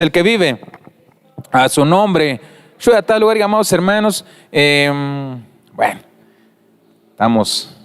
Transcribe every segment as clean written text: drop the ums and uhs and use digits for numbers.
el que vive a su nombre. Yo a tal lugar, amados hermanos, bueno, estamos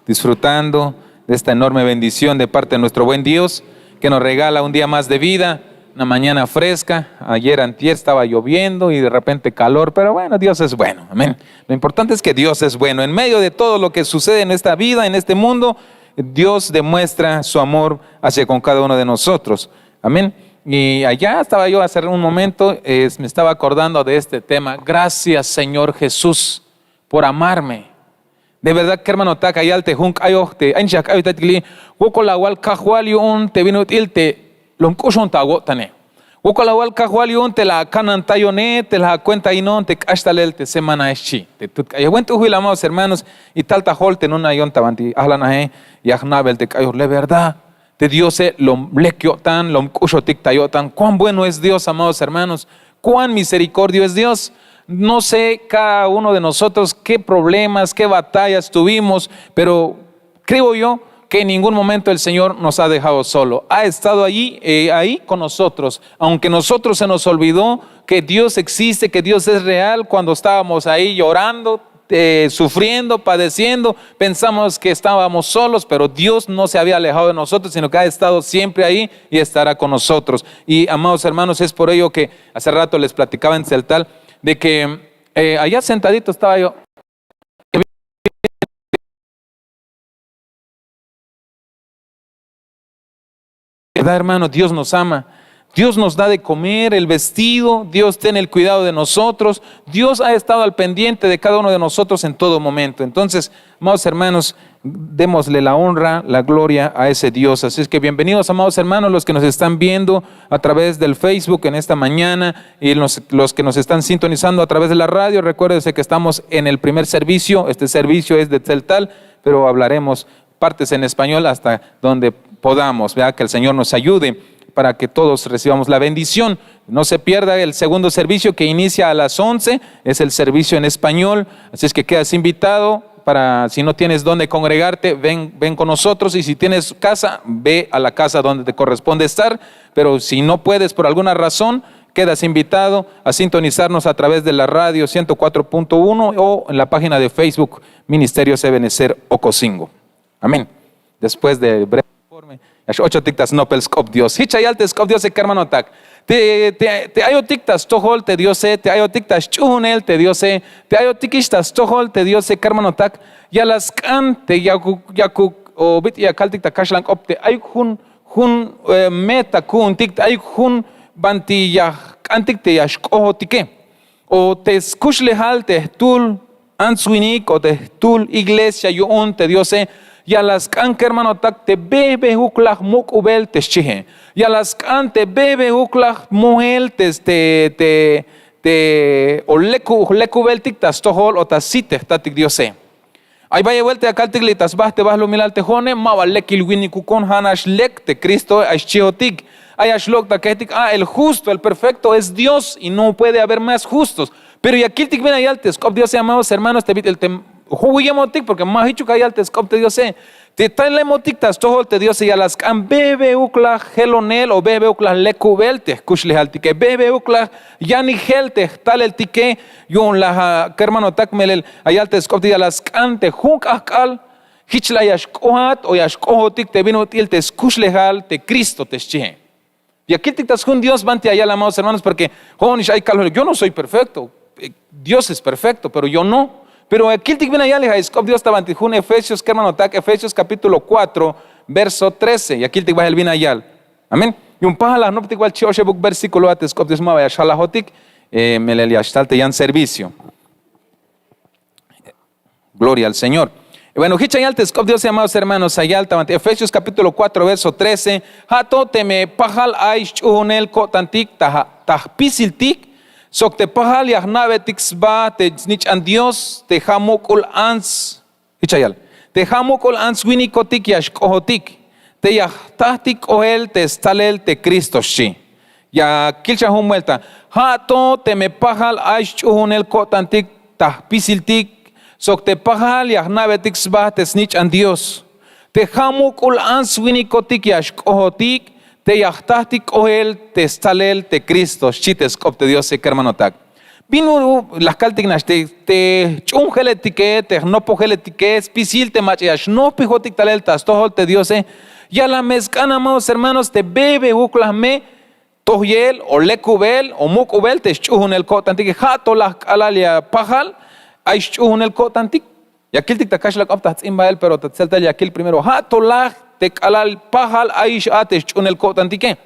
disfrutando de esta enorme bendición de parte de nuestro buen Dios, que nos regala un día más de vida, una mañana fresca. Ayer, antier, estaba lloviendo y de repente calor, pero bueno, Dios es bueno, amén. Lo importante es que Dios es bueno. En medio de todo lo que sucede en esta vida, en este mundo, Dios demuestra su amor hacia con cada uno de nosotros, amén. Y allá estaba yo hace un momento, me estaba acordando de este tema. Gracias, Señor Jesús, por amarme. De verdad que, hermano, takayal hunk ayote anchak ayotatli wokola wal kahwaliun te vinut ilte lomkushon tagotane wokola wal kahwaliun te la canantayone te la cuenta inon te ashtalel te semana echi te tut aywentu amados hermanos y tal tajolte en una yontabanti ahlanahe y ahnabel te kayor de verdad de Dios lom lekyotan lom kushotik tayotan. Cuán bueno es Dios, amados hermanos, cuán misericordio es Dios. No sé cada uno de nosotros qué problemas, qué batallas tuvimos, pero creo yo que en ningún momento el Señor nos ha dejado solo. Ha estado allí, ahí con nosotros. Aunque nosotros se nos olvidó que Dios existe, que Dios es real, cuando estábamos ahí llorando, sufriendo, padeciendo, pensamos que estábamos solos, pero Dios no se había alejado de nosotros, sino que ha estado siempre ahí y estará con nosotros. Y amados hermanos, es por ello que hace rato les platicaba en Celtal, de que allá sentadito estaba yo. ¿Verdad, hermano? Dios nos ama. Dios nos da de comer, el vestido. Dios tiene el cuidado de nosotros. Dios ha estado al pendiente de cada uno de nosotros en todo momento. Entonces, amados hermanos, démosle la honra, la gloria a ese Dios. Así es que bienvenidos, amados hermanos, los que nos están viendo a través del Facebook en esta mañana y los que nos están sintonizando a través de la radio. Recuérdense que estamos en el primer servicio. Este servicio es de Celtal, pero hablaremos partes en español hasta donde podamos. Vea, que el Señor nos ayude para que todos recibamos la bendición. No se pierda el segundo servicio que inicia a las 11, es el servicio en español, así es que quedas invitado. Para si no tienes dónde congregarte, ven con nosotros, y si tienes casa, ve a la casa donde te corresponde estar, pero si no puedes por alguna razón, quedas invitado a sintonizarnos a través de la radio 104.1 o en la página de Facebook Ministerios Ebenezer Ocosingo. Amén. Después de breve informe, ocho tictas no pel scop Dios. Hichayal scop Dios hermano tak. Te ayo tictas tohol te Dios te ayo tictas chunel te Dios te ayo tikistas tohol te Dios hermano tak. Ya las can te yaku o bit ya kal ticta kashlang op te ay hun meta kun ticta ay hun banti ya antik te yashko tike. O te escuchle hal te tul answinik o te tul iglesia yo te Dios y a las can que hermano tak te bebe uklah muk ubel te chihe y a las can te bebe uklah muhel te o leku bel tik tas tohol o tasite tatik diose ay vaya vuelta a kaltik tas bah te vas lo milal te jone ma lekil wini kukon hanash lek te Cristo ash chihotik ay ashlok ta ketik el justo, el perfecto es Dios y no puede haber más justos. Pero y aquí tik ven ayal te scop Dios, amados hermanos, te el Huyemotik, porque más dicho que hay al tescop te Dios te tal emotik tas tohol te Dios y a las can bebe ukla helonel o bebe ukla lekubelte kushle altike bebe ukla yani helte tal el tike yon la hermano takmelel hay al tescop te a las can te hunk akal hichla yashkohat o yashkohotik te vino til te kushle hal te Cristo te che. Y aquí te tas un Dios vante allá, amados hermanos, porque yo no soy perfecto, Dios es perfecto, pero yo no. Pero aquí te viene allá, Dios estaba ante Efesios, hermano, Efesios capítulo 4, verso 13. Y aquí te va el bien allá. Amén. Y un paja no te igual chioche book versículo a tescop Dios ma vaya shalahotik me le yashtalte ya en servicio. Gloria al Señor. Y bueno, hichayal tescop Dios, amados hermanos, allá ante Efesios capítulo 4, verso 13. Hato te me pajal aish unel kotantik tahpisiltik. Sok te pahal yah navetix ba te snich an Dios te hamukul ans hichayal te hamukul ans winikotik yash kohotik te yah tahtik ohel te stalel te Cristo shi ya kilcha humwelta hato te me pahal aish unel kotantik tahpisiltik sok te pahal yah navetix ba te snich an Dios te hamukul ans winikotik yash kohotik te yachtastic oel, te stalel, te Cristo, chites cop de Dios, hermano tak. Vino las caltignas, te chungeletique, te nopogeletique, spisil te machias, no pijotic talel, tas tohol te Dios, ya la mezcana, amados hermanos, te bebe uclasme, tohiel, o lecubel, o mucubel, te chuhun el cotantic, jato la alalia pajal, hay chuhun el cotantic. Y aquel tic takash la optas imbael, pero te celta ya aquel primero, jato la te alal pajal, hay te chuhun el cotantique.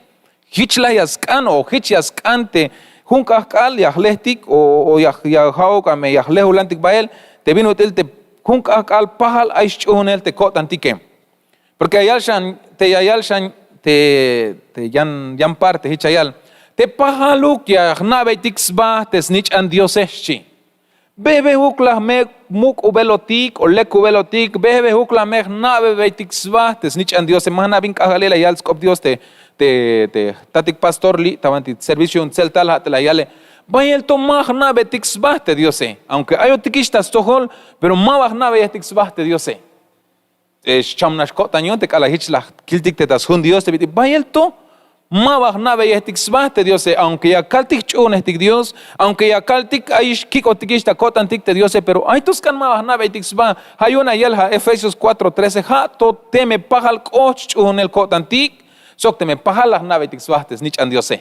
Hichla yascan o hichascante. Junca cal yahlestic o yahauca me yahlehulantic bael te vino te junca cal pajal aishunel te cotantique porque ayalshan te yan parte hichayal te pajaluk yahnave tixba te snitch an dioseschi bebe hukla me muk ubelotik o lek ubelotik bebe hukla me nave tixba te snitch an dios mahna bin kahalela yalskop dios te tatik pastor li tavanti servicio un celtal hat la yale bayel to mahna betixbahte diose aunque ayo tikishtas tohol pero mawahna betixbahte diose chamnash kotañon te kala hichla kiltik te tas hun dios te biti bayel to mawahna betixbahte diose aunque ya kaltik chunestik dios aunque ya kaltik aish kiko tikishta kotantik te diose pero ay tuskan mawahna betixba hayona yelha Efesios 4:13 ha to teme pajal koch chunel kotantik sok te me pajalas nave tixbahtes nich an Dios.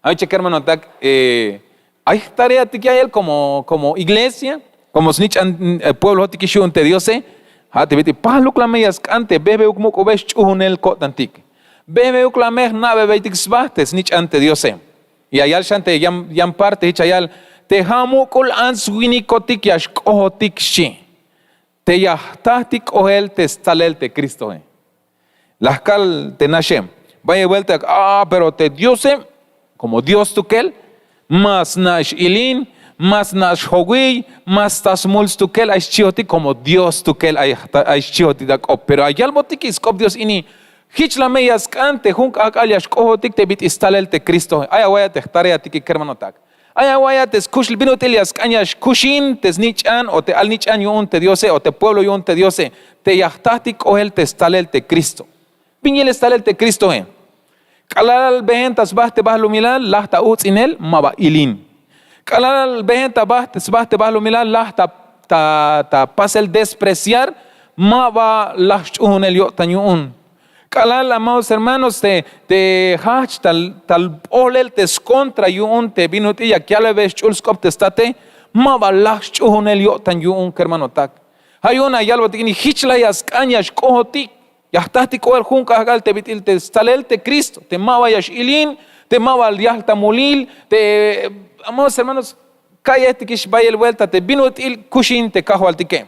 Hay que hermano tak hay tarea que hay él como iglesia, como snitch an pueblo tikishun te Dios. Ha te vete pajalo clameas cante bebe ukmo kobesh chunel kotantik. Bebe uklamer nave betixbahtes nich ante Dios. Y ayal shante yam parte hichayal te hamu kol answini kotik yash kohotik shi. Te yahtatik ohel te stalel te Cristo. Las cal te nashem. Vaya vuelta, pero te Diose, como Dios tukel, más nash ilin, más nash hogui, más tas muls tukel, ay chioti como Dios tukel, ay chioti da cop. Pero hay algo tikis cop Dios ini, hich la meyas cante, junk akalias cohotik te bit istalel te Cristo. Ay awaya te tarea tiki kermanotak. Ay awaya te skushil binotelias cañas kushin, te snichan, o te alnichan yun te Diose, o te pueblo yun te Diose, te yahtatik o el te stalel te Cristo. Piñel está el te Cristo Kalal behentas bahte bahlu milal lahta uts inel maba ilin. Kalal behentas bahte bahlu milal lahta ta pasel despreciar maba lahchun el yotanyun. Kalal amados hermanos te hach tal olel te contra yun te binuti ya que ale ves chulskop te state maba lahchun el yotanyun hermano tak. Hay una yalbo tikini hichla yas cañas kohotik. Ya estás ti coel junca hagal te bitil te stalel te Cristo te mawa yashilin te mawa yalta mulil te amados hermanos kaya este kish bayel vuelta te binutil kushin te kahwal tike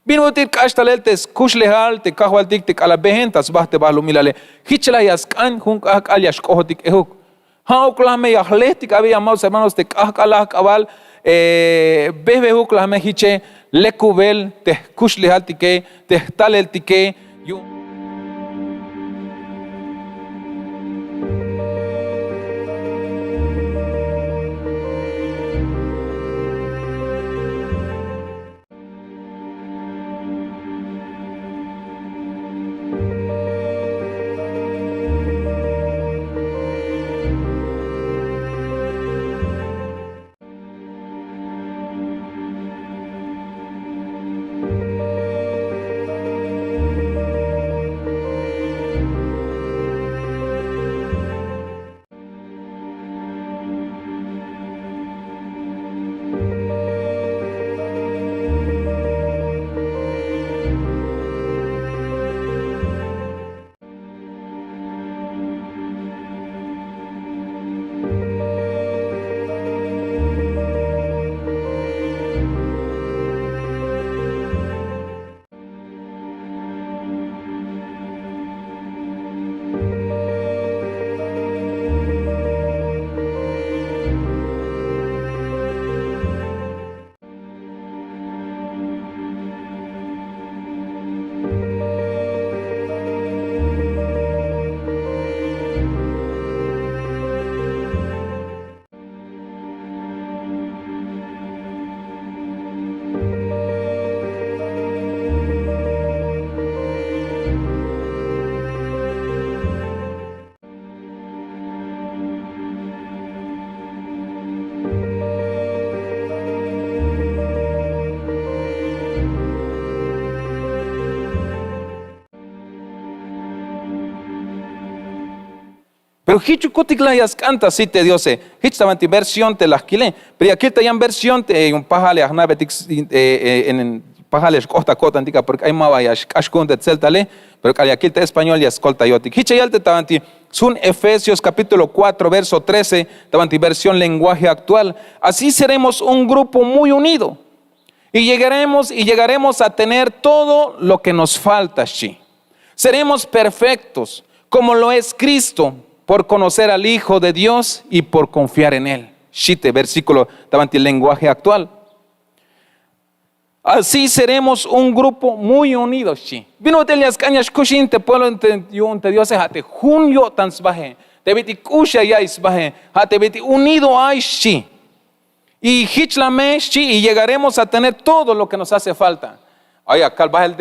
binutil kashtalel te kushlehal te kahwal tik te kala behentas bahte bahlu milale hichla yaskan junca hagal yashkohotik ehuk ha uklame yahletik había amados hermanos te kahkala kabal bebe uklame hiche lekubel te kushlehal tike te talel tike Pero hichu kotiklayas canta si te diose. Hichtavanti versión te las quile. Pero aquí te yan versión te un pajale agnabetik en pajale costa cota antica porque hay mavayas ashkunte tseltale. Pero aquí te español ya escolta yotik. Hichayalte tavanti sun Efesios capítulo 4 verso 13 tavanti versión lenguaje actual. Así seremos un grupo muy unido. Y llegaremos a tener todo lo que nos falta, sí. Seremos perfectos como lo es Cristo, por conocer al Hijo de Dios y por confiar en Él. Shite, versículo, el lenguaje actual. Así seremos un grupo muy unido. Vino de las cañas kushin te pueblo te Dios hate junio tan sbaje. Te viti kusha ya isbaje. Hate viti unido ay shi. Y hichlame shi y llegaremos a tener todo lo que nos hace falta. Ay, acá el pueblo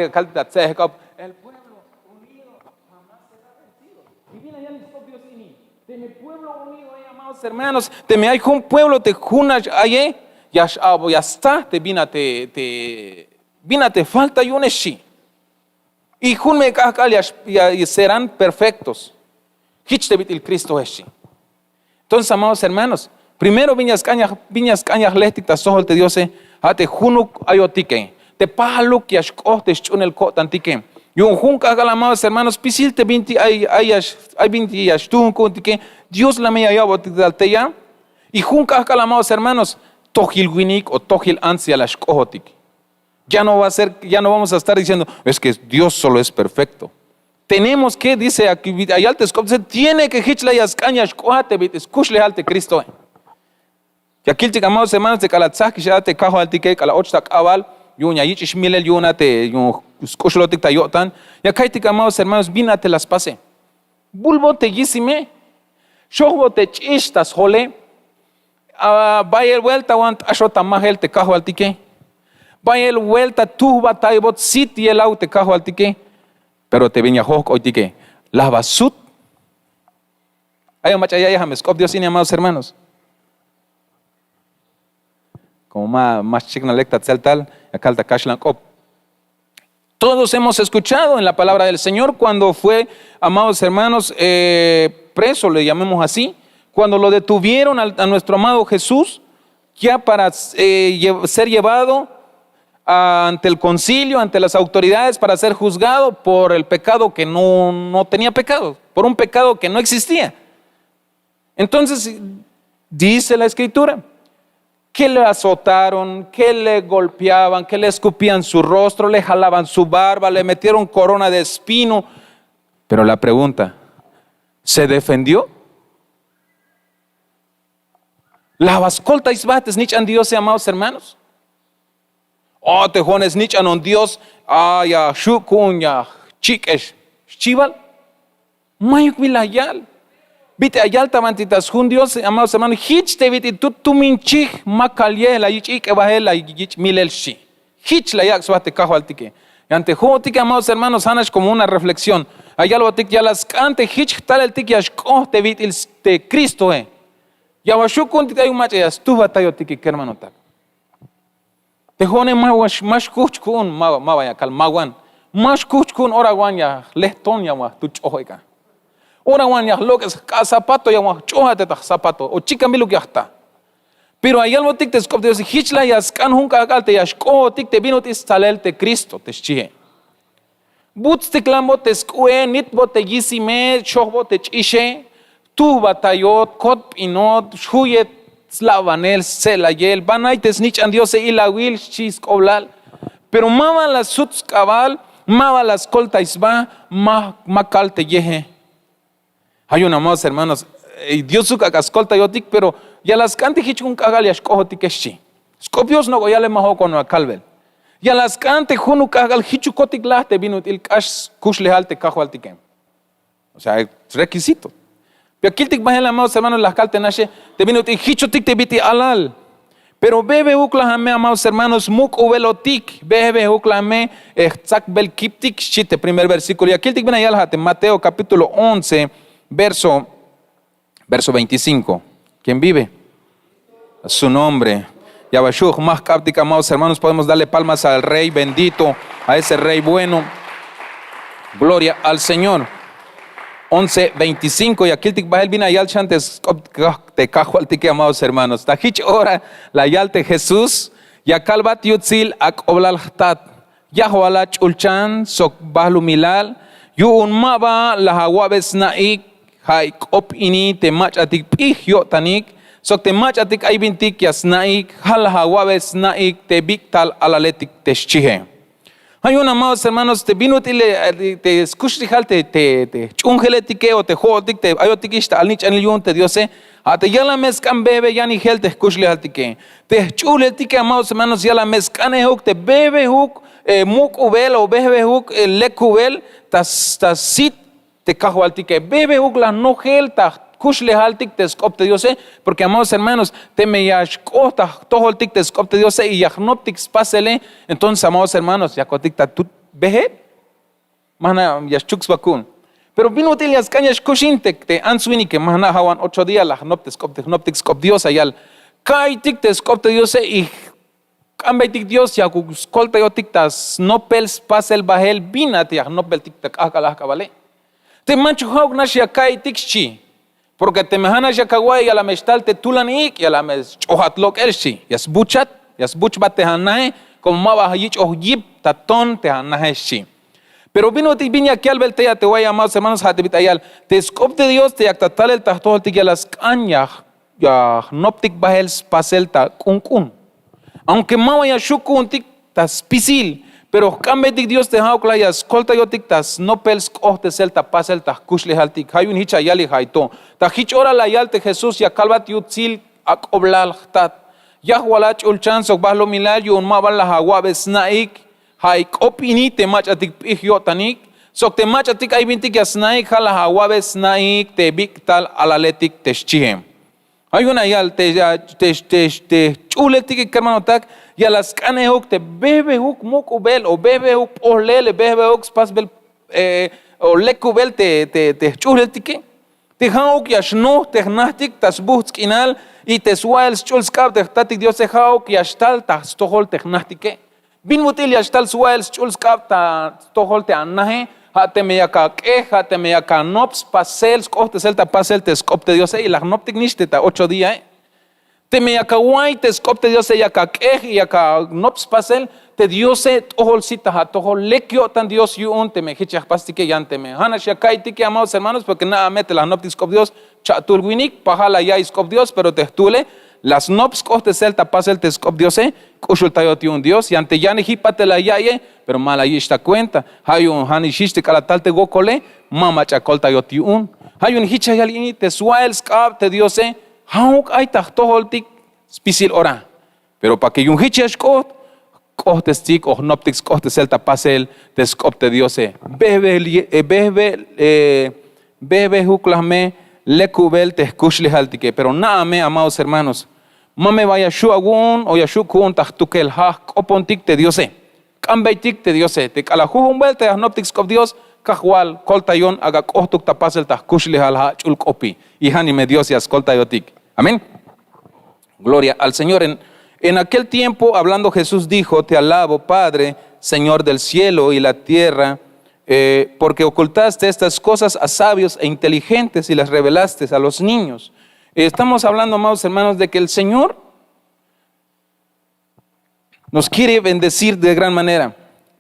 unido jamás será vencido. Y viene allá el Dios ini. De mi pueblo unido, amados hermanos, de mi hay un pueblo te junas aye. Ya está, te falta y un eshi. Y jun me ya serán perfectos. Hich te el Cristo eshi. Entonces, amados hermanos, primero viñas cañas lechtitas sohol te diose, ate junuk ayotike. Te paluk yashkoh te chun el cotantike. Y un jun cagal, amados hermanos, pisil te vinti ay vinti yashtun kuntike. Dios la meya yabote ya. Y jun cagal, amados hermanos, Tojil winik o tojil ansia la shkohotik. Ya no vamos a estar diciendo, es que Dios solo es perfecto. Tenemos que, dice aquí, tiene que hitla y ascaña shkohate, escuchle alte Cristo. Y aquí te amados hermanos de Kalatzak, ya te cajo altike, Kala ochtak aval, yuña yichish milel yuna te escuchlotik tayotan. Y acá te amados hermanos, vínate las pase. Bulbo te yisime, shohbo te chistas jole. Vaya el vuelta want ashota mahel te cajo altique. Vaya el vuelta tu bataibot siti el au te cajo altique. Pero te viña hok oitique. La basut. Hay un machaya ya james. Dios sin amados hermanos. Como más chigna lecta tal acá alta kashlan op. Todos hemos escuchado en la palabra del Señor cuando fue, amados hermanos, preso, le llamemos así. Cuando lo detuvieron a nuestro amado Jesús, ya para ser llevado ante el concilio, ante las autoridades, para ser juzgado por el pecado que no tenía pecado, por un pecado que no existía. Entonces, dice la Escritura, que le azotaron, que le golpeaban, que le escupían su rostro, le jalaban su barba, le metieron corona de espino. Pero la pregunta, ¿se defendió? La vascolta isbates nichan Dios, amados hermanos. Oh, tejones nichan on Dios. Ya shukun ya chikesh chival. Mayuk vilayal. Vite ayal tamantitas jun Dios, amados hermanos. Hich te vite tu minchich makalye la yich bahela yich milel shi. Hich la yak suate cajo altique. Ante jotique, amados hermanos, hanas como una reflexión. Ayal botik ya las cante hich tal el tik yashko te vite te Cristo Ya washukun te hay un macho ya estuvo tayo tiki hermano tak. Te jone más kuchkun mawaya kal mawan. Más kuchkun orawan ya lehton ya wa tu chohoika. Orawan ya lo que es zapato ya wa chohate ta zapato o chica milu ya está. Pero hay algo tik te skop de hichla ya scan hun ka kalte ya shko tik te vino te salel te Cristo te chihe. Buts te klamo te skue nit bo te yisime chohbo te chishe. Tu batallot, kot pinot, shuyet, slavanel, selayel, banaites nich an Dios y la will, chis coblal. Pero mama las suts cabal, mama las colta isba, ma calte yeje. Hay una más, hermanos, Dios suka cascolta yotik, pero ya las cante hichun cagal y ashkohotik eshi. Scopios no goyale maho con calvel. Ya las cante junu cagal hichukotik lahte vinut il cash kushle halte cajo altikem. O sea, es requisito. Pero aquí te bajan amados hermanos las caltenashe te vino te hichotik te biti alal. Pero bebe uklahame amados hermanos muk uvelotik bebe uklahame tzak bel kiptik chite primer versículo. Y aquí te viene ya Mateo capítulo 11 verso 25. ¿Quién vive? A su nombre. Yabashuch más cáptica, amados hermanos, podemos darle palmas al Rey bendito, a ese Rey bueno. Gloria al Señor. 11:25, y aquí el bahel vina yal chantes te cajo al tique, amados hermanos. Tajich ora la yal te Jesús, ya calvat yutzil ak oblalhtat, ya hoalach ulchan sok bahlu milal, yu un maba la hawabes naik, haik op ini te mach atik pihyo tanik, sok te mach atik ay bintik yas naik, hal hawabes naik te biktal alaletik te shchihe. Hay una, amados hermanos, te vino te escuchal te chungeletique o te jotik te ayotikista al nich anil yun te diose te ya la mezcan bebe ya ni gel te escuchale altique te chuletique, amados hermanos, ya la mezcane huk te bebe huk muk ubel o bebe huk lek ubel tas sit te cajo altique bebe huk la no gel ta kushle haltik te skopte diose, porque, amados hermanos, te me yashkota todo el tik te skopte diose y yahnoptik spasele. Entonces, amados hermanos, yakotik ta tut behe mana yashchuks bakun, pero vino til yaskañas kushintek te answini que mana hawan 8 días la hnopte skop diosa yal kaitik te skopte diose y kambaitik dios ya skolta yotik tas nopels pasel bahel binat ya nopel tik tak akala kabale te manchu hauk nash ya kaitik chi, porque te mehana yakawai y a la mestal te tulanik y a la mes chohatlok elshi yas buchbat te hanae como maba hayich ohyip taton te hanae shi. Pero vino ti viña que al velte ya te voy a llamar, hermanos, hatibit ayal te skop de Dios te yaktatal el tahtol te las kanya ya noptik bahel pasel ta kunkun, aunque maba ya shukun tik tas pisil, pero cambetik Dios te haukla ya escolta yo tik tas no pels kohte selta pasel ta kushle haltik hayun hicha yali haito ta hich ora la yalte Jesús ya kalbat yutzil ak oblal tat ya walach ulchan sok bahlo milal yun mabal la hawabes naik haik opini te mach atik pihyo tanik sok te mach atik ay bintik ya snaik hala hawabes naik te biktal alaletik te shchihem. Hay una yal te chuletik hermano tak ya las canehuk te bebe huk muk ubel o bebe huk orlele bebe huk spasbel o lekubel te chuletik te hauk ya shno te hnahtik tas buhtsk inal y te suael chulskab te tatik Dios te hauk ya shtal tas tohol te hnahtik bin mutil ya shtal suael chulskab ta tohol te anahe te me yaka queja te me yaka nops pasel skote selta pasel te skopte Dios y la noptik nishte ta 8 días te me yaka guay te skopte Dios yaka queja yaka nops pasel te Dios tohol sita ha tohol lekyo tan Dios yun te me hichach pastike yante me hanash yakai tike, amados hermanos, porque nada mete la noptik skop Dios chatul winik pahala ya skop Dios, pero te tule las nops kohte selta pasel te skop Dios kushultayoti un Dios y ante yani hipate la yaye, pero mala yishta cuenta hayun hanishiste kalatalte gokole mama chakolta yoti un hayun hicha yali te suael skab te Dios hauk ay tahtoholtik spisil ora, pero pa que yun hicha shkot kohte stik o noptik kohte selta pasel te skop te Dios bebe huklame lekubel te kushli haltike, pero nada me, amados hermanos, mame vaya shuagun o yashukun tahtukel ha opontik te Dios kambaitik te Dios te kalajuhun bel te ahnoptik skop Dios kahwal koltayon aga kohtuk tapasel tah kushli halha chulkopi y hanime Dios ya skoltayotik. Amén. Gloria al Señor. En aquel tiempo, hablando Jesús dijo: te alabo, Padre, Señor del cielo y la tierra, porque ocultaste estas cosas a sabios e inteligentes y las revelaste a los niños. Estamos hablando, amados hermanos, de que el Señor nos quiere bendecir de gran manera,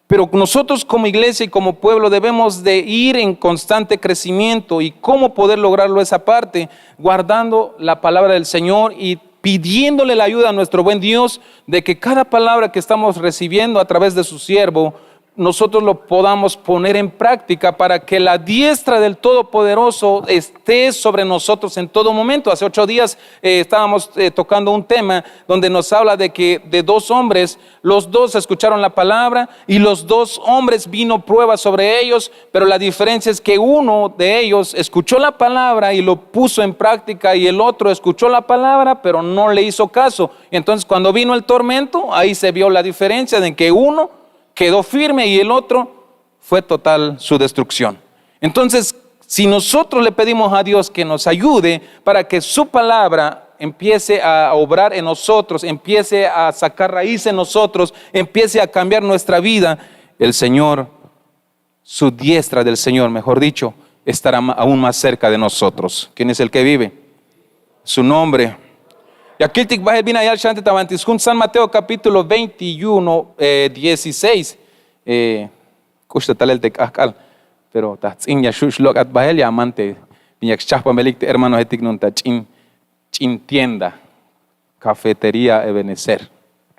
pero nosotros como iglesia y como pueblo debemos de ir en constante crecimiento. ¿Y cómo poder lograrlo esa parte? Guardando la palabra del Señor y pidiéndole la ayuda a nuestro buen Dios de que cada palabra que estamos recibiendo a través de su siervo nosotros lo podamos poner en práctica para que la diestra del Todopoderoso esté sobre nosotros en todo momento. Hace 8 días estábamos tocando un tema donde nos habla de que de 2 hombres, los 2 escucharon la palabra y los 2 hombres vino prueba sobre ellos, pero la diferencia es que uno de ellos escuchó la palabra y lo puso en práctica y el otro escuchó la palabra pero no le hizo caso. Entonces cuando vino el tormento, ahí se vio la diferencia de que uno quedó firme y el otro fue total su destrucción. Entonces, si nosotros le pedimos a Dios que nos ayude para que su palabra empiece a obrar en nosotros, empiece a sacar raíz en nosotros, empiece a cambiar nuestra vida, el Señor, su diestra del Señor, mejor dicho, estará aún más cerca de nosotros. ¿Quién es el que vive? Su nombre. Y aquí viene allá al San Mateo capítulo 21, 16. Cuesta tal el tecascal, pero tatsin ya shush logat bahel ya amante. Viñak chapa melik hermanos etignon tachin tienda, cafetería Ebenezer.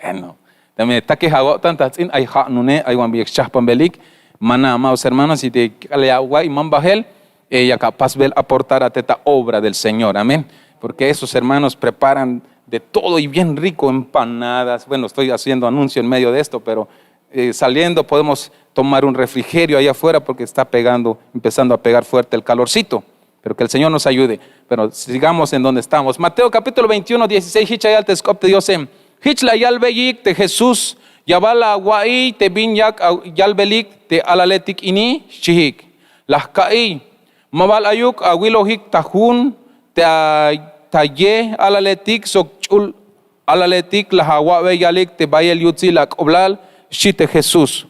Bueno, también está que hago tantas in hay nune hay wan viñak chapa melik mana amados hermanos y de le agua y man bahel ya capaz ver aportar a esta obra del Señor, amén. Porque esos hermanos preparan de todo y bien rico, empanadas. Bueno, estoy haciendo anuncio en medio de esto, pero saliendo podemos tomar un refrigerio allá afuera porque está empezando a pegar fuerte el calorcito. Pero que el Señor nos ayude. Pero sigamos en donde estamos. Mateo capítulo 21, 16. Hichayal te escopte Diosem. Hichla yalbeyik te Jesús. Yabala guay te binyak yalbelik te alaletik ini chihik. Las kai. Mabal ayuk awilohik tajun te taye alaletik sokchul alaletik la hawabe yalik te bayel yutzilak oblal shite Jesús.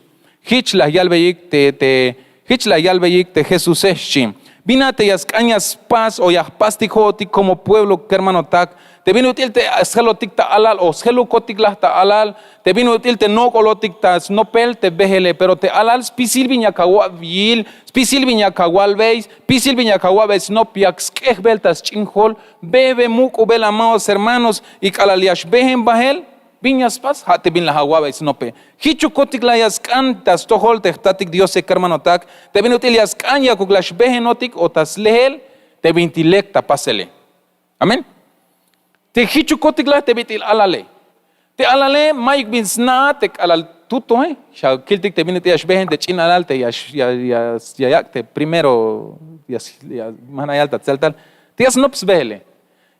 Hichla yalbeyik te Jesús eschim. Vinate y ascañas paz o yahpastijoti como pueblo que hermano tak. Te vino util te asgelotik ta alal o sgelukotik la ta alal. Te vino util te no colotik ta snopel te vejele. Pero te alal spisil viña kawa vil, spisil viña kawal veis, spisil viña kawa veis no piax kehbeltas chinhol, bebe muk ubel amados hermanos y kalaliash bejen bahel. Viñas paz, hate bin la hawabe snope. Hichu kotik la yaskan tas tohol te tatik Dios se kermanotak. Te bin util yaskan ya kuglash behenotik o tas lehel te bintilek tapasele. Amén. Te hichu kotik la te bitil alale. Te alale maik bin sna te alal tuto sha kiltik te bin util yash behen te chin alal te ya te primero ya manayal tatzeltal. Te yas nops behele.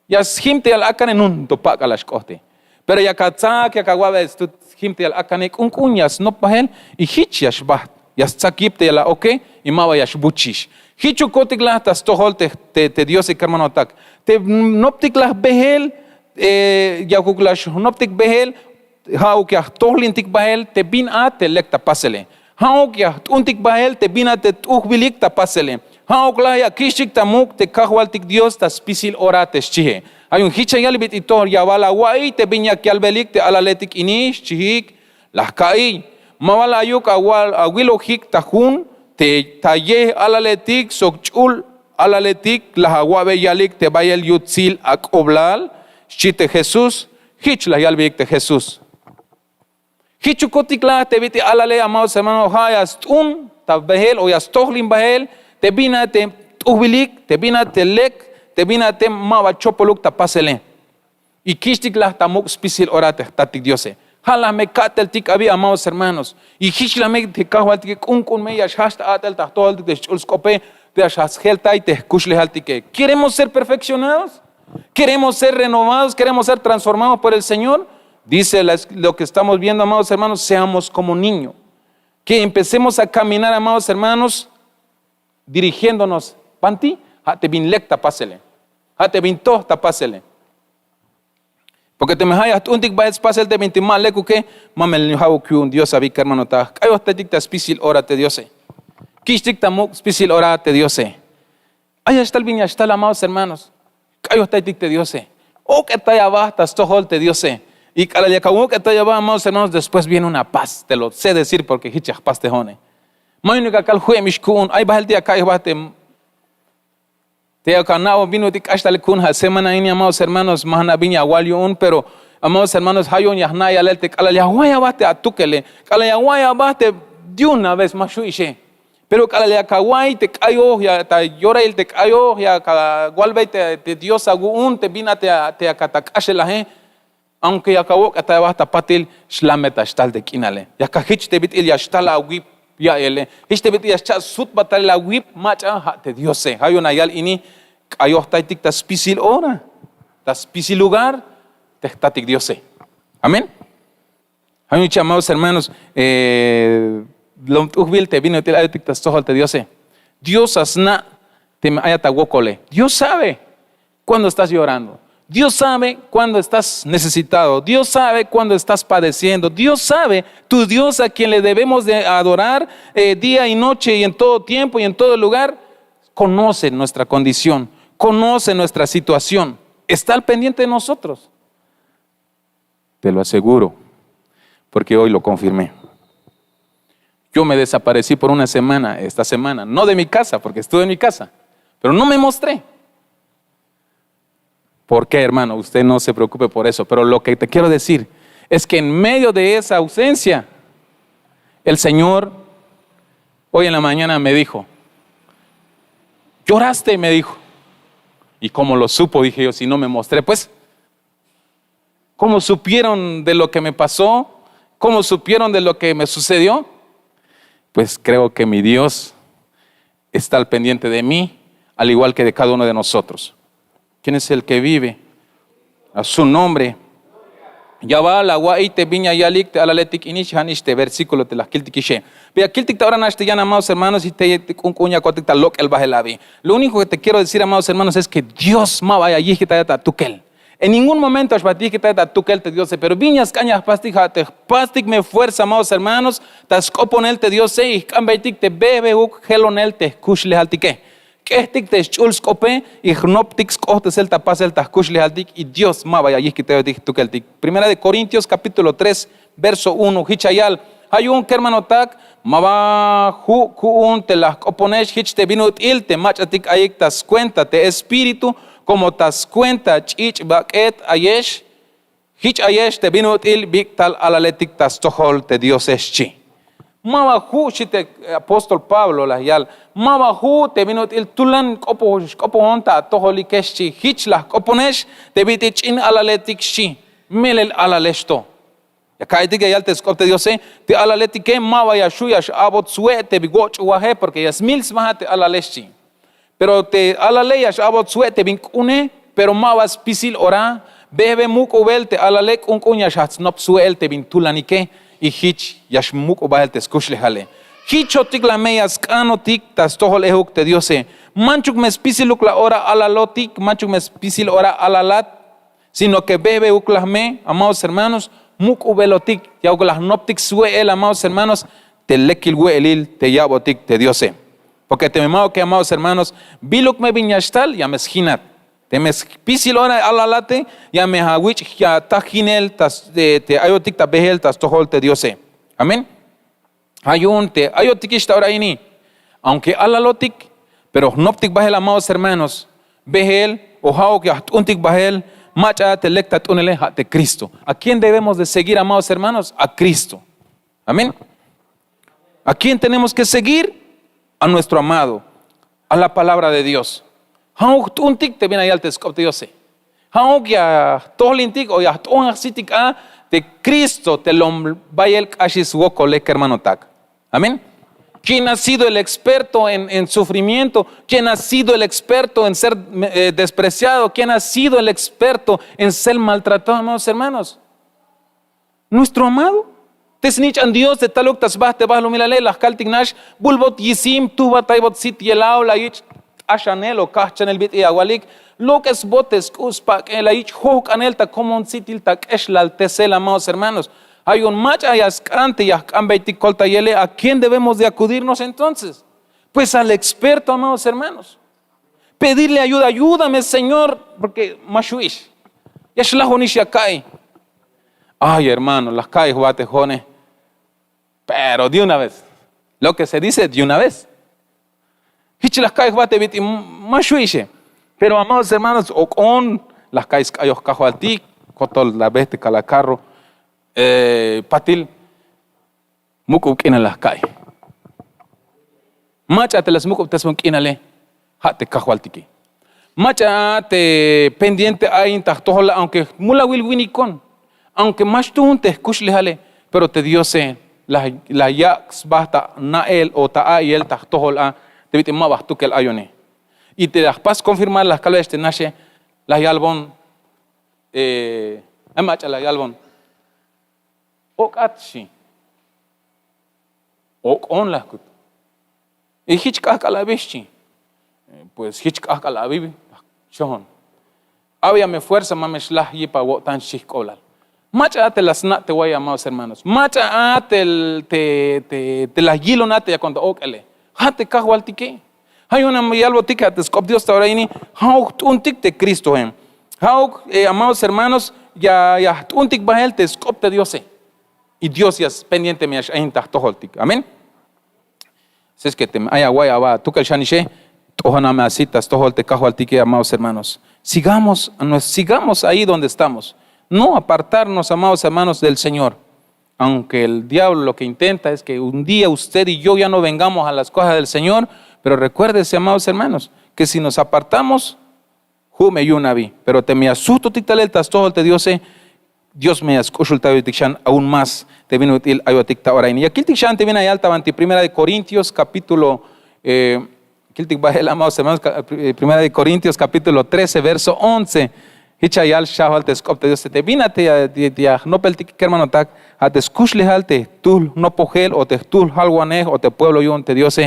Yas him te al akanenun topak alash kohte. Pero ya katzak ya kawabe stut himte al akanek unkunyas no pahel y hichias baht ya tsakipte ya la oke y mawa ya shbuchish hichu kotikla tas tohol te Dios hermano tak te noptikla behel ya kuklash noptik behel hauk ya tohlintik bahel te bin a te lekta pasele hauk ya untik bahel te bin a te uhbilik ta pasele hauk la ya kishik tamuk te kahwaltik Dios tas pisil orate chihe. Hay un hichayal bit itor ya bala guay te viña que albelik te alaletik inish chihik las kai mawala ayuk awal awilo hik tajun te taye alaletik sokchul alaletik la hawabe yalik te bayel yutzil ak oblal chite Jesús hich la yalbik te Jesús hichukotikla te bit alale amados hermanos hayas un tabehel o yas tohlin bahel te bina te ubilik te bina te lek te vina tem mawa chopoluk tapasele y kishtik la tamuk spisil orate tatik Diose hala me katel tik abi amados hermanos y hishla me te kahwal tik kun me yash hasta atel tahtol de chulskope de ashashelta y te kushle haltike. ¿Queremos ser perfeccionados? ¿Queremos ser renovados? ¿Queremos ser transformados por el Señor? Dice lo que estamos viendo, amados hermanos, seamos como niños, que empecemos a caminar, amados hermanos, dirigiéndonos panti hate bin lek tapasele hate bin toh tapasele porque te me hayas untik ba espasel te bin timal leku que mamel hawo kyun Dios abi hermano ta kayo tatik ta spisil orate Diose kishtik tamuk spisil orate Diose ay hasta el bin hasta amados hermanos kayo tatik te Diose o que ta ya basta tohol te Diose y kala ya kawo que ta ya va amados hermanos después viene una paz te lo sé decir porque hichach paz te hone mayunika kal huemish kun ay bahel dia kayo bate te akanao vino tik hasta le kun semana ini amados hermanos mahana viña walion pero amados hermanos hayon yahna ya lel te kala ya waya bate atukele kala ya waya bate de una vez más shuishe pero kala ya kawai te kayo ya ta yora el te kayo ya ka walbe te Dios agun te vina te akatakashe la aunque ya kawo kata basta patil shlameta shtal de kinale ya ka hich te bitil ya shtal awip ya ele hich te bitil ya shtal sut batal la wip macha te Dios hayon ayal ini ayo tatik ta spisil ora ta spisil lugar te tatik Dios amén. Hay muchos amados hermanos lo uhbil te vino te atik ta sohol te Dios Dios asna te ayata wokole. Dios sabe cuando estás llorando, Dios sabe cuando estás necesitado, Dios sabe cuando estás padeciendo, Dios sabe, tu Dios a quien le debemos de adorar día y noche y en todo tiempo y en todo lugar. conoce nuestra condición, conoce nuestra situación, está al pendiente de nosotros. Te lo aseguro, porque hoy lo confirmé. Yo me desaparecí por una semana, esta semana, no de mi casa, porque estuve en mi casa, pero no me mostré. ¿Por qué, hermano? Usted no se preocupe por eso, pero lo que te quiero decir es que en medio de esa ausencia, el Señor hoy en la mañana me dijo, lloraste, me dijo. ¿Y cómo lo supo? Dije yo, si no me mostré, pues. ¿Cómo supieron de lo que me pasó? ¿Cómo supieron de lo que me sucedió? Pues creo que mi Dios está al pendiente de mí, al igual que de cada uno de nosotros. ¿Quién es el que vive? A su nombre. Ya va la guaite viña yalik te alaletik inish haniste versículo te las kiltik ishe. Vea kiltik ahora naste ya amados hermanos y te cuña cotica loc el bajelavi. Lo único que te quiero decir, amados hermanos, es que Dios ma vaya allí que te da tukel. En ningún momento es para ti que te da tukel te Dios, pero viñas cañas pastic me fuerza, amados hermanos, tas coponel te Dios y cambaitik te bebe uk helonel te kushle altique. Que estic te chuls cope y gnoptix cohtes el tapas el taskushle altik y Dios ma vaya allí que te da tukel. Primera de Corintios capítulo 3 verso 1 hichayal. Hay un hermano tak mava un te las copones hich te vinut il te machatik ayik tas cuenta te espíritu como tas cuenta chich baket ayesh hich ayesh te vinut il victal alaletik tas tohol te Dios eschi. Mava chite apóstol Pablo la yal mava te vinut il tulan copo honta toholi keschi hich las copones te vitich in alaletik shi melel alalesto. Ya cae que ya te escopte Dios te alaleti que mava ya shuyas abot suete bigoch wahe porque ya smils mahate alalesti. Pero te alaleyas abot suete vincune pero mavas pisil ora bebe muko velte alalek un kunya shats nop suelte vintulanike y hich yash muko baelte eskushle hale. Hichotik la meyas kanotik tas tohol ehuk te Dios manchuk mes pisiluk la ora alalotik manchuk mes pisil ora alalat sino que bebe uklahme, amados hermanos, muk ubelotik, ya las noptik sue el, amados hermanos, te lekil elil, te yabotik, te diose. Porque te memao que, amados hermanos, biluk me viñastal, ya mesjinat. Te mes pisilora alalate, ya me hawich, ya tajinel, te ayotik ta behel, tas tohol, te diose. Amén. Ayun, te ayotik ahora ini. Aunque alalotik, pero noptik bahel, amados hermanos, behel, o hao que untik bahel, macha te lecta tunele de Cristo. ¿A quién debemos de seguir, amados hermanos? A Cristo. Amén. ¿A quién tenemos que seguir? A nuestro amado, a la palabra de Dios. Hauk tuntik te viene ahí al tescop de Dios. Hauk ya tolintik o ya tonasitik a de Cristo te lo vaya el kashis wokole hermano tak. Amén. ¿Quién ha sido el experto en sufrimiento? ¿Quién ha sido el experto en ser despreciado? ¿Quién ha sido el experto en ser maltratado, amados hermanos? Nuestro amado. Tesnichan Dios de taluk tasbah te bahlo milale las kaltignash bulbot yisim tu bataybot sit yelao la ich ashanelo kachan el bit y agualik lo que es botes kuspak el ich hok anelta como un sitil tak eshlal tesel, amados hermanos. Hay un macha y ascante y ascambeitik colta yele. ¿A quién debemos de acudirnos entonces? Pues al experto, amados hermanos. Pedirle ayuda, ayúdame Señor, porque mashuish. Yashlahonish yakai. Ay hermano, las kai juatejones. Pero de una vez. Lo que se dice de una vez. Hich las kai juate viti mashuish. Pero amados hermanos, o con las kai kayos kajualtik, kotol la veste calacarro. Patil mukuk ina las kai. Macha te las mukuk te son inale hate kajualtiki. Macha te pendiente ain tahtohola aunque mula wil winikon aunque más tú te escuchle hale pero te dio se la yax basta na el o ta y el tahtohola te vite ma bastu que el ayone y te das pas confirmar las calves te nashe la yalbon macha la yalbon ok atshi ok on la kut y hich la bichi pues hich la bibi shohon había me fuerza mamesh la yipa wotan shikola macha te las na te voy amados hermanos macha te las gilonate ya cuando okele hate kahwaltike Hay una algo tica te scop Dios ahora ini. How un tic de Cristo en. How amados hermanos ya un tic bahel te scop de Dios. Y Dios ya es pendiente me ahin tahtoholtik. Amén. Si es que te haya guay aba tu que el shanishe tohana me asitas toholte cajualtique, amados hermanos. Sigamos ahí donde estamos. No apartarnos, amados hermanos, del Señor. Aunque el diablo lo que intenta es que un día usted y yo ya no vengamos a las cosas del Señor, pero recuérdese, amados hermanos, que si nos apartamos, jume yunavi, pero te me asusto tictaleltas todo te Dios me escucha aún más te vino util ayoticta orain. Y aquí el te viene alta ante Primera de Corintios capítulo amados hermanos, Primera de Corintios capítulo 13 verso 11. Hichayal shahal te scop Dios te vinate ya no peltik hermano tak a te escuchle halte tú no pogel o te tul halguanej o te pueblo yo te Dios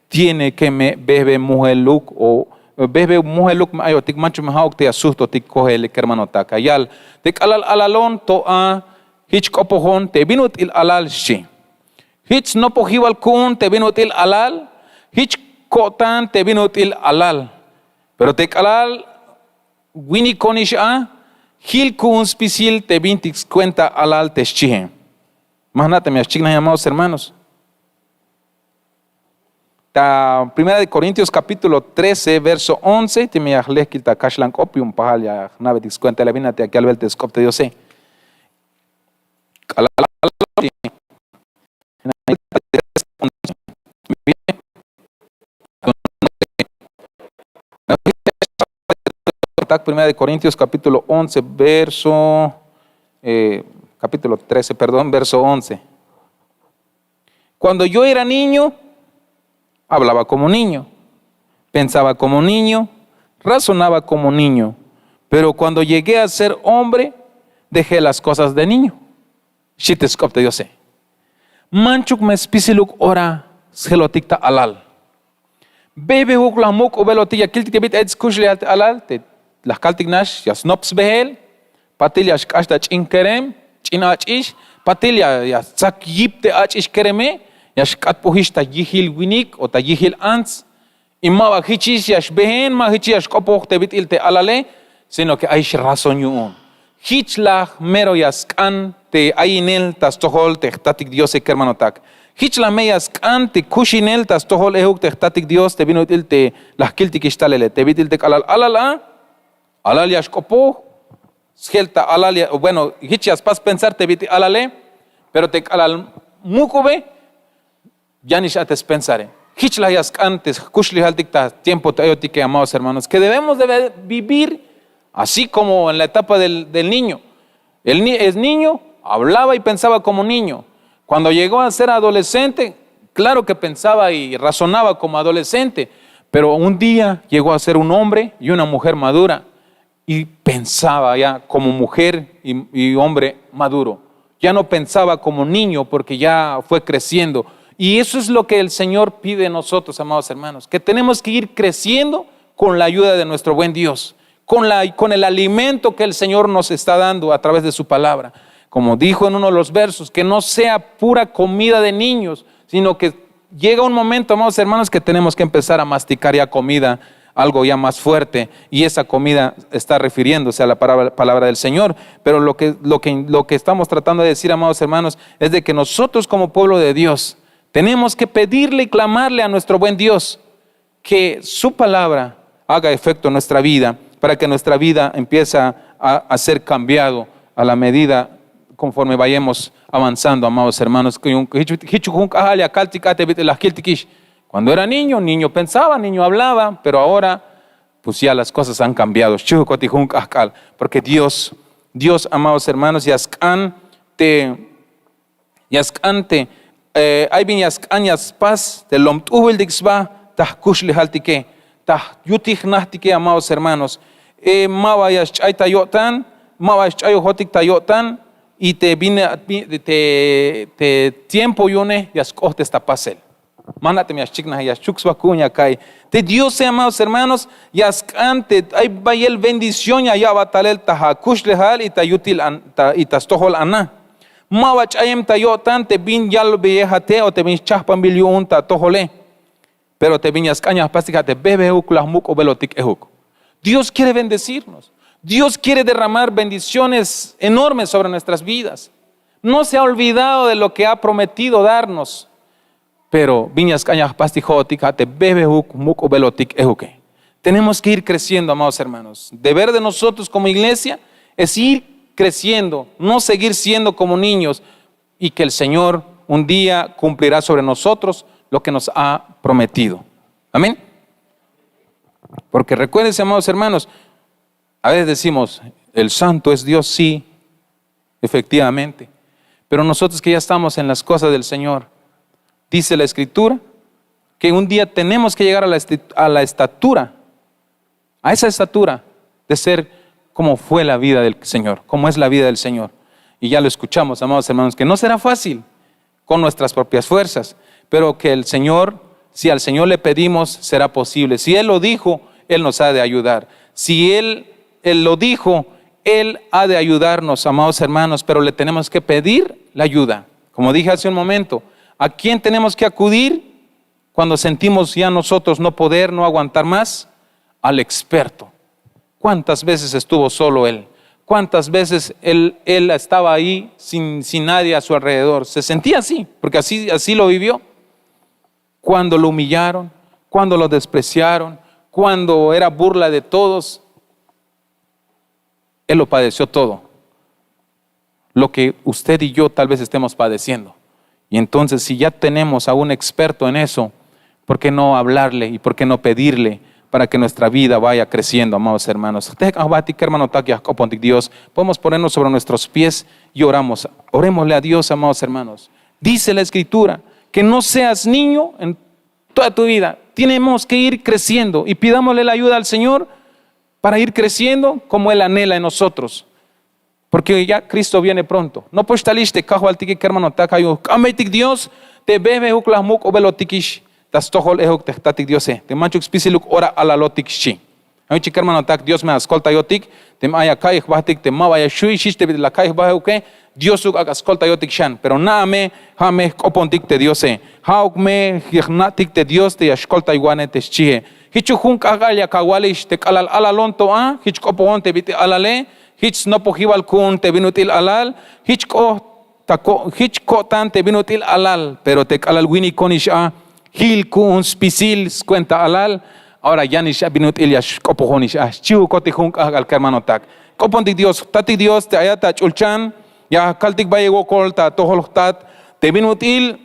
tiene que me bebe mujeluk o bebe mujeluk ayo tik mancho me hauk te asusto tik kohel hermano tak ayal tik alal alalon to a hich kopohon te binut il alal shi hich no pohiwal kun te binut il alal hich kotan te binut il alal pero tik alal Winnie Konish a Gil kun spisil te vintix cuenta alal te chihe. Imagínate, mis chicos amados hermanos. Ta Primera de Corintios capítulo 13 verso 11 te me ahlekil ta kashlan opium pahal ya nave tix cuenta la vinate aquí al ver te scop te Dios. Primera de Corintios capítulo 11 verso capítulo 13, perdón, verso 11. Cuando yo era niño, hablaba como niño, pensaba como niño, razonaba como niño, pero cuando llegué a ser hombre, dejé las cosas de niño. Shiteskop de Dios. Manchuk me spisiluk ora schelotikta alal. Bebe huk la muk o velotia kiltikebit edskushli alal te las kaltignash ya snops behel patilya shkashta chinkerem chinachish patilya ya sak yipte achish kereme ya shkat pohishta yihil winik o ta yihil ants imma hichis ya shbehen ma hichis shkopoh te bitilte alale sino que hay razón yun hichla mero ya skan te ainel tas tohol te tatik Dios e kermanotak hichla meya skan te kushinel tas tohol ehuk te tatik Dios te vino te las kiltikishtalele te bitilte alal alala alal yashkopo, skelta alal bueno, hichias pas pensar te viti alale, pero te alal mukobe, ya ni ates pensare. Hichla yas antes, kushli haltikta tiempo tayotique, amados hermanos, que debemos de vivir así como en la etapa del niño. Es niño, hablaba y pensaba como niño. Cuando llegó a ser adolescente, claro que pensaba y razonaba como adolescente, pero un día llegó a ser un hombre y una mujer madura. Y pensaba ya como mujer y hombre maduro. Ya no pensaba como niño porque ya fue creciendo. Y eso es lo que el Señor pide de nosotros, amados hermanos. Que tenemos que ir creciendo con la ayuda de nuestro buen Dios. Con el alimento que el Señor nos está dando a través de su palabra. Como dijo en uno de los versos, que no sea pura comida de niños, sino que llega un momento, amados hermanos, que tenemos que empezar a masticar ya comida algo ya más fuerte, y esa comida está refiriéndose a la palabra del Señor. Pero lo que estamos tratando de decir, amados hermanos, es de que nosotros como pueblo de Dios tenemos que pedirle y clamarle a nuestro buen Dios que su palabra haga efecto en nuestra vida, para que nuestra vida empiece a ser cambiado a la medida conforme vayamos avanzando, amados hermanos. Cuando era niño pensaba, niño hablaba, pero ahora pues ya las cosas han cambiado. Porque Dios, amados hermanos, hay bin yaskan yaspas de lomtuhul dixba tahkushli haltike tah yutih nahtike, amados hermanos. Mawa yaschay tayotan, mawa yaschay hotik tayotan, y te tiempo yone yaskohte esta pasel. Mándate mi achigna ya chuxwa cuña kai. Te Dios, amados hermanos, yaskante hay bayel bendición ya batalel tahakush lehal y tayutil y tastohol ana. Mawach ayem tayotan te bin yal beyehate o te bin chahpan bilion ta tohole. pero te viñas cañas pásticas te bebe las muco velotic ejuk. Dios quiere bendecirnos. Dios quiere derramar bendiciones enormes sobre nuestras vidas. No se ha olvidado de lo que ha prometido darnos. Pero viñas cañas pásticas te bebe muco velotic ejuk. Tenemos que ir creciendo, amados hermanos. Deber de nosotros como iglesia es ir creciendo, no seguir siendo como niños, y que el Señor un día cumplirá sobre nosotros lo que nos ha prometido. Amén. Porque recuérdense, amados hermanos, a veces decimos, el santo es Dios, sí, efectivamente. Pero nosotros que ya estamos en las cosas del Señor, dice la Escritura, que un día tenemos que llegar a la estatura, a esa estatura de ser como fue la vida del Señor, como es la vida del Señor. Y ya lo escuchamos, amados hermanos, que no será fácil con nuestras propias fuerzas, pero que el Señor, si al Señor le pedimos, será posible. Si Él lo dijo, Él nos ha de ayudar. Si Él lo dijo, Él ha de ayudarnos, amados hermanos, pero le tenemos que pedir la ayuda. Como dije hace un momento, ¿a quién tenemos que acudir cuando sentimos ya nosotros no poder, no aguantar más? Al experto. ¿Cuántas veces estuvo solo Él? ¿Cuántas veces él estaba ahí sin nadie a su alrededor? Se sentía así, porque así lo vivió. Cuando lo humillaron, cuando lo despreciaron, cuando era burla de todos, Él lo padeció todo. Lo que usted y yo tal vez estemos padeciendo. Y entonces, si ya tenemos a un experto en eso, ¿por qué no hablarle y por qué no pedirle para que nuestra vida vaya creciendo, amados hermanos? Dios, podemos ponernos sobre nuestros pies y oramos. Orémosle a Dios, amados hermanos. Dice la Escritura que no seas niño en toda tu vida. Tenemos que ir creciendo y pidámosle la ayuda al Señor para ir creciendo como Él anhela en nosotros. Porque ya Cristo viene pronto. No puedes taliste, hermano, Dios, te bebe uklasmuk o velotikish. Tas tohol ehok tehtatik Diose. Te manchuk spisiluk ora alalotik shi. Hoy hermano tak Dios me ascolta yotik. Te maya kaih bahtik te mawaya shui shish te la kaih bahuke. Diosuk ascolta yotik shan. Pero naame hame kopontik te Diose. Hauk me hignatik te Dios te ascolta iguane te chie. Hichu hun kagalia kawalish te kalal alalonto a. Hich kopon te bite alale. Hich no pohival kun te binutil alal. Hich ko tan te binutil alal. Pero te kalal wini konish a. Hil kun spisil cuenta alal. Ahora ya ni binut ilias kopohonish chiu kotihunk al hermano tak. Kopontik Dios, tati Dios te ayata chulchan, ya kaltik bayego kolta toholtat, te binutil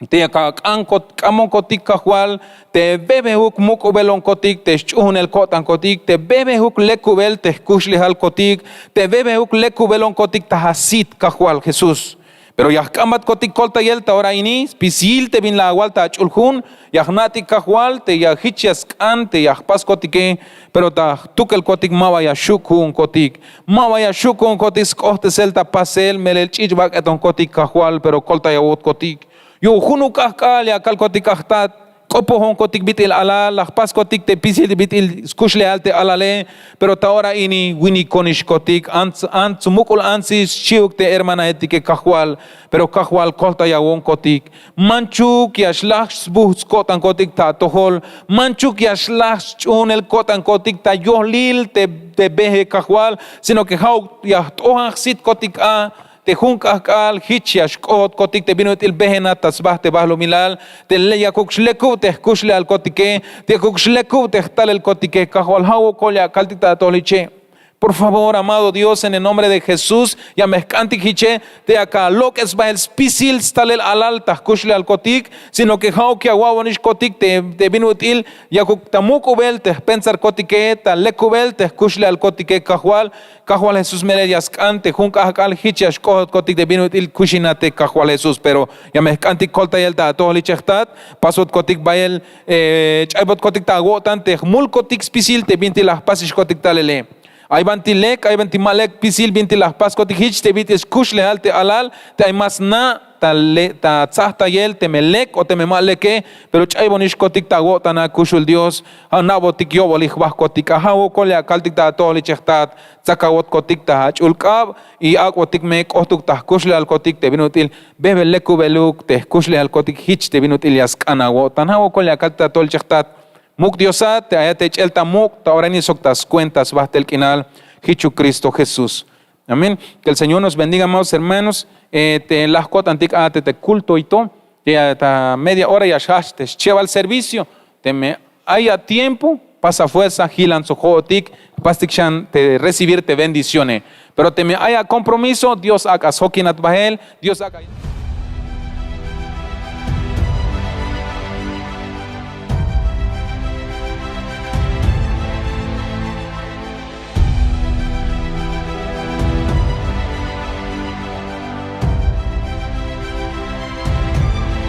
te ankot kamon kotik kahwal, te bebe huk mukubelon kotik, te chun el kotan kotik, te bebe huk lekubel te kushli hal kotik, te bebe huk lekubelon kotik tahasit kahwal Jesús. Pero ya kamat kotik kolta yelta ahora ini pisil te bin la agualta chulhun ya hnati kahwal te ya hichias ante ya pas kotike pero ta tukel kotik mawa ya shukun kotik kotis kohte selta pasel melel chichbak eton kotik kahwal pero kolta ya wot kotik yo hunu kahkal ya kal kotik kahtat kopohon kotik bitil ala la pas kotik te pisil bitil skushle alte alale pero ta ahora ini wini konish kotik ant sumukul ansis chiuk te hermana etike kahwal pero kahwal kolta ya won kotik manchuk ya shlach buhs kotan kotik ta tohol manchuk ya shlach chun el kotan kotik ta yohlil te behe kahwal sino que hau ya tohan sit kotik a te hunkakal hichiash kotik te binutil behena tasbah te bahlo milal te leya kuksleku te kushle al kotike te kuksleku te tal el kotike kahwal hawo kolya kaltita toliche. Por favor, amado Dios, en el nombre de Jesús, ya mezcantik hiche te acá lo que es el spisil stalel alal ta kushle al kotik sino que hau que aguawonish kotik te binutil ya kuktamukubel te pensar kotike ta lekubel te kushle al kotike kahwal Jesús meredias cante junca akal hichiash kotik te binutil kushinate kahwal Jesús pero ya mezcantik kolta yelta todo lichechtat pasot kotik bael chaibot kotik ta agotan te mul kotik spisil te bintil las pasish kotik talele ay bantilek ay bantimalek pisil bintil las pas kotik hich te bitis kushle alte alal te ay mas na ta tzahta yel te melek o te memaleke, pero chay bonish kotik ta gotana kushul Dios, hanabo tik yobolich bach kotik ahawo kolya kaltik ta toli chechtat, tzakawot kotik ta chulkab, y akwotik mek otuk ta kushle al kotik te binutil, bebe leku beluk te kushle al kotik hich te binutil yaskana wotan, hawo kolya kaltik ta toli chechtat, muk Diosat te ayatech elta muk ta orani soktas cuentas basta el kinal, hichu Cristo Jesús. Amén. Que el Señor nos bendiga, amados hermanos. Te las cotantic te culto y todo. Hasta media hora ya te lleva al servicio. Te me haya tiempo, pasa fuerza, gilan su jotik, pastichan te recibirte bendiciones. Pero te me haya compromiso, Dios haga sokinat bahel, Dios haga.